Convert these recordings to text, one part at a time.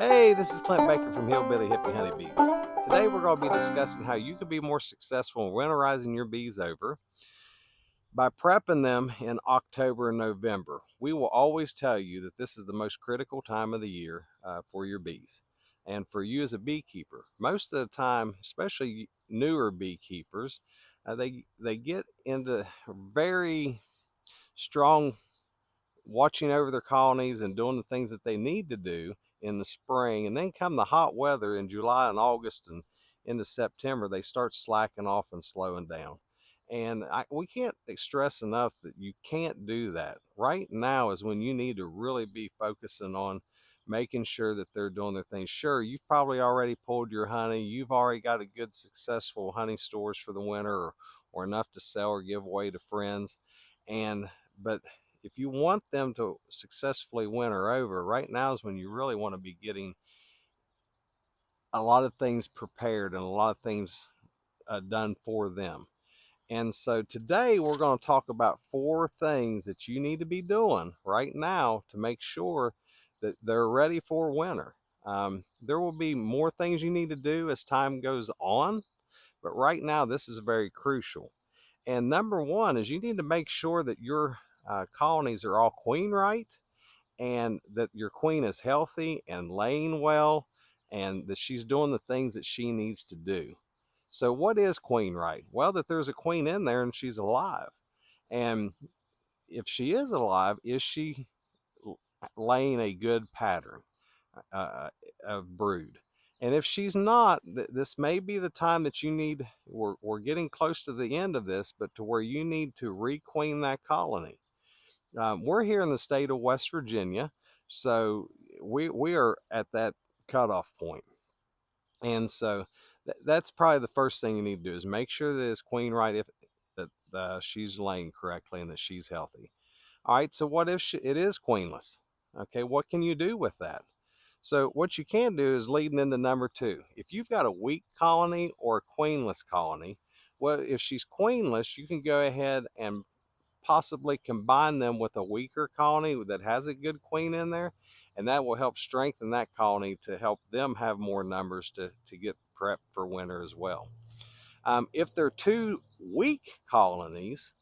Hey, this is Clint Baker from Hillbilly Hippie Honeybees. Today we're going to be discussing how you can be more successful in winterizing your bees over by prepping them in October and November. We will always tell you that this is the most critical time of the year for your bees. And for you as a beekeeper, most of the time, especially newer beekeepers, they get into very strong watching over their colonies and doing the things that they need to do in the spring. And then come the hot weather in July and August and into September, they start slacking off and slowing down. And we can't stress enough that you can't do that. Right now is when you need to really be focusing on making sure that they're doing their things. Sure, you've probably already pulled your honey. You've already got a good, successful honey stores for the winter, or enough to sell or give away to friends. But if you want them to successfully winter over, right now is when you really want to be getting a lot of things prepared and a lot of things done for them. And so today we're going to talk about 4 things that you need to be doing right now to make sure that they're ready for winter. There will be more things you need to do as time goes on, but right now this is very crucial. And number 1 is you need to make sure that your colonies are all queen right, and that your queen is healthy and laying well, and that she's doing the things that she needs to do. So what is queen right? Well, that there's a queen in there and she's alive. And if she is alive, is she laying a good pattern of brood? And if she's not, this may be the time that you need, we're getting close to the end of this, but to where you need to requeen that colony. We're here in the state of West Virginia, so we are at that cutoff point. And so that's probably the first thing you need to do is make sure that it's queen right, if that she's laying correctly and that she's healthy. All right, so what if it is queenless? Okay, what can you do with that? So what you can do is leading into number 2. If you've got a weak colony or a queenless colony, well, if she's queenless, you can go ahead and possibly combine them with a weaker colony that has a good queen in there, and that will help strengthen that colony to help them have more numbers to get prepped for winter as well. If they're 2 weak colonies,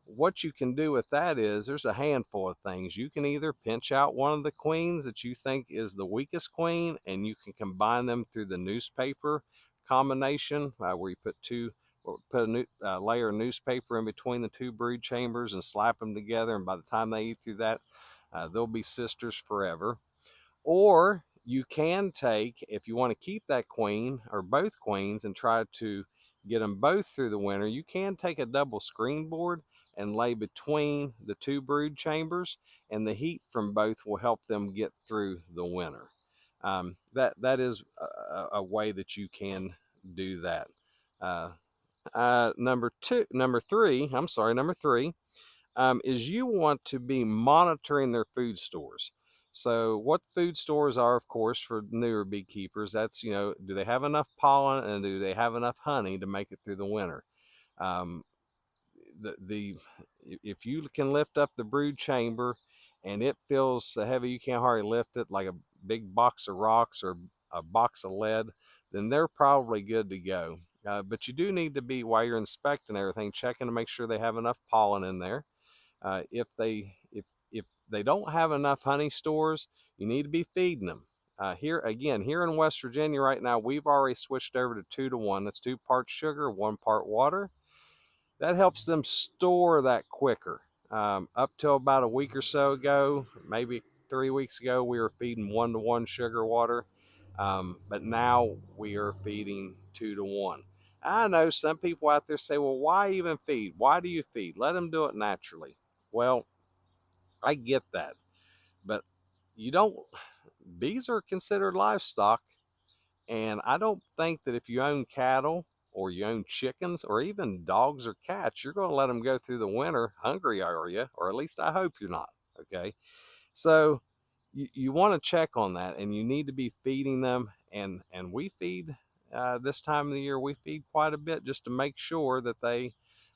what you can do with that is there's a handful of things. You can either pinch out one of the queens that you think is the weakest queen, and you can combine them through the newspaper combination, where you put a layer of newspaper in between the 2 brood chambers and slap them together, and by the time they eat through that, they'll be sisters forever. Or you can take, if you want to keep that queen or both queens and try to get them both through the winter, you can take a double screen board and lay between the 2 brood chambers, and the heat from both will help them get through the winter. That is a way that you can do that. Number three, is you want to be monitoring their food stores. So what food stores are, of course, for newer beekeepers, that's, do they have enough pollen and do they have enough honey to make it through the winter? Um, the if you can lift up the brood chamber and it feels so heavy you can't hardly lift it, like a big box of rocks or a box of lead, then they're probably good to go. But you do need to be, while you're inspecting everything, checking to make sure they have enough pollen in there. If they don't have enough honey stores, you need to be feeding them. Here in West Virginia right now, we've already switched over to 2 to 1. That's 2 parts sugar, 1 part water. That helps them store that quicker. Up till about a week or so ago, maybe 3 weeks ago, we were feeding 1 to 1 sugar water, but now we are feeding 2 to 1. I know some people out there say, well, why even feed? Why do you feed? Let them do it naturally. Well, I get that, but you don't, bees are considered livestock, and I don't think that if you own cattle or you own chickens or even dogs or cats, you're going to let them go through the winter hungry, are you? Or at least I hope you're not. Okay. So you want to check on that, and you need to be feeding them. And we feed this time of the year, we feed quite a bit just to make sure that they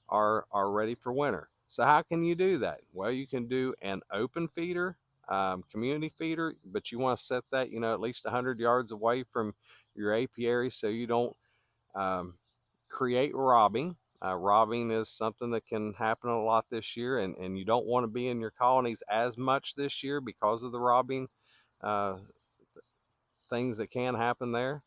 are ready for winter. So how can you do that? Well, you can do an open feeder community feeder, but you want to set that, at least 100 yards away from your apiary so you don't um, create robbing. Robbing is something that can happen a lot this year, and you don't want to be in your colonies as much this year because of the robbing uh, things that can happen there.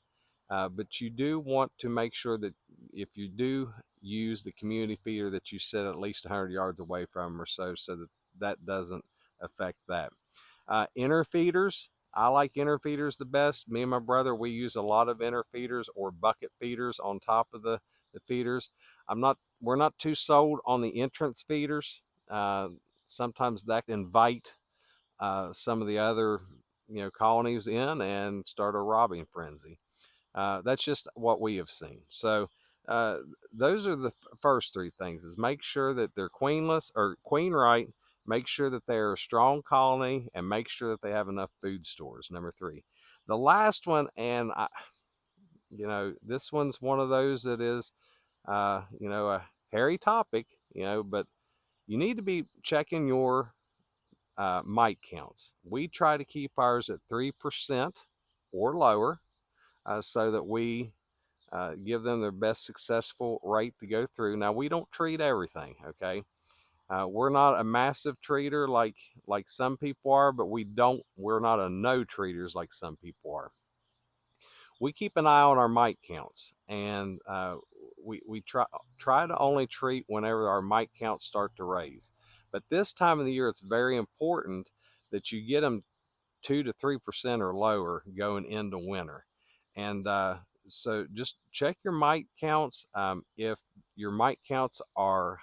But you do want to make sure that if you do use the community feeder that you set at least 100 yards away from or so that that doesn't affect that. Inner feeders, I like inner feeders the best. Me and my brother, we use a lot of inner feeders or bucket feeders on top of the feeders. We're not too sold on the entrance feeders. Uh, Sometimes that can invite some of the other colonies in and start a robbing frenzy. That's just what we have seen. So uh, those are the first three things: is make sure that they're queenless or queen right, make sure that they're a strong colony, and make sure that they have enough food stores. Number three. The last one, and this one's one of those that is, a hairy topic, but you need to be checking your mite counts. We try to keep ours at 3% or lower, so that we give them their best successful rate to go through. Now, we don't treat everything, okay? We're not a massive treater like some people are, but we're not a no treaters like some people are. We keep an eye on our mite counts, and we try to only treat whenever our mite counts start to raise. But this time of the year, it's very important that you get them 2 to 3% or lower going into winter. And so just check your mite counts. If your mite counts are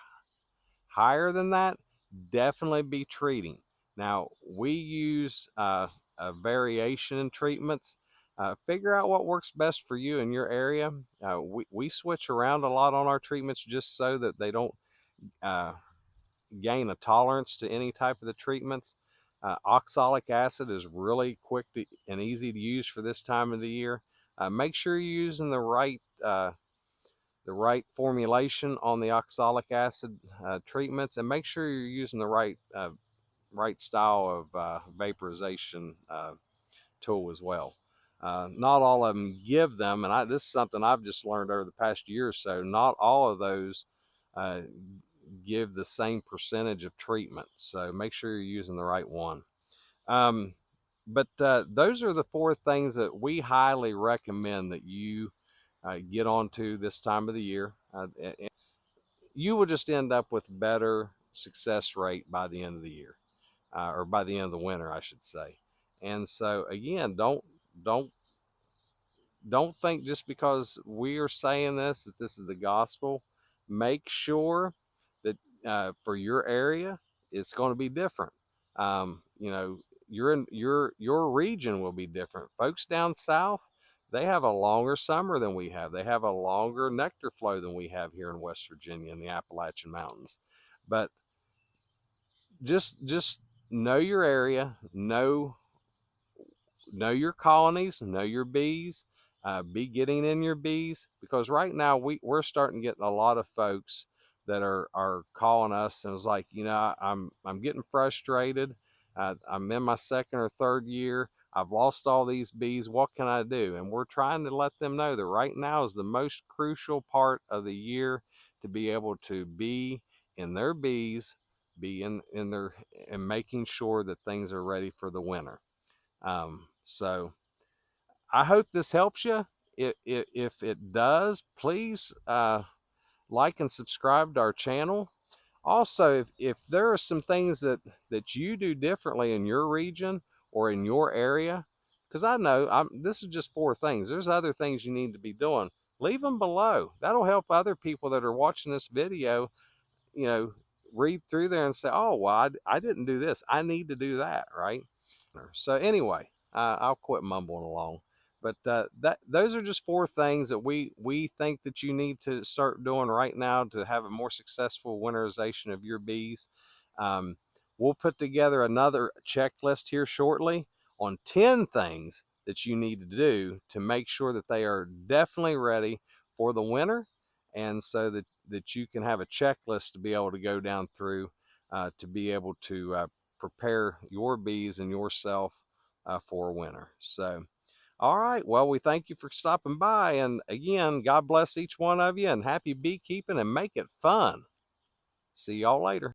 higher than that, definitely be treating. Now, we use a variation in treatments. Figure out what works best for you in your area. We switch around a lot on our treatments just so that they don't uh, gain a tolerance to any type of the treatments. Oxalic acid is really quick and easy to use for this time of the year. Make sure you're using the right formulation on the oxalic acid treatments, and make sure you're using the right style of vaporization tool as well. Not all of them give them, and this is something I've just learned over the past year or so. Not all of those uh, give the same percentage of treatment, so make sure you're using the right one. But those are the four things that we highly recommend that you get onto this time of the year. And you will just end up with better success rate by the end of the year, or by the end of the winter, I should say. And so again, don't don't think just because we are saying this that this is the gospel. Make sure that for your area, it's going to be different. Your region will be different. Folks down south, they have a longer summer than we have. They have a longer nectar flow than we have here in West Virginia in the Appalachian Mountains. But just know your area, know your colonies, know your bees, be getting in your bees, because right now we're starting to get a lot of folks that are calling us and it's like, I'm getting frustrated. I'm in my second or third year. I've lost all these bees. What can I do? And we're trying to let them know that right now is the most crucial part of the year to be able to be in their bees, be in their and making sure that things are ready for the winter. So I hope this helps you. If it does, please like and subscribe to our channel. Also, if there are some things that you do differently in your region or in your area, because I know this is just four things. There's other things you need to be doing. Leave them below. That'll help other people that are watching this video, you know, read through there and say, oh, well, I didn't do this. I need to do that, right? So anyway, I'll quit mumbling along. But those are just four things that we think that you need to start doing right now to have a more successful winterization of your bees. Um, we'll put together another checklist here shortly on 10 things that you need to do to make sure that they are definitely ready for the winter, and so that you can have a checklist to be able to go down through to be able to prepare your bees and yourself for winter. So, all right. Well, we thank you for stopping by. And again, God bless each one of you and happy beekeeping and make it fun. See y'all later.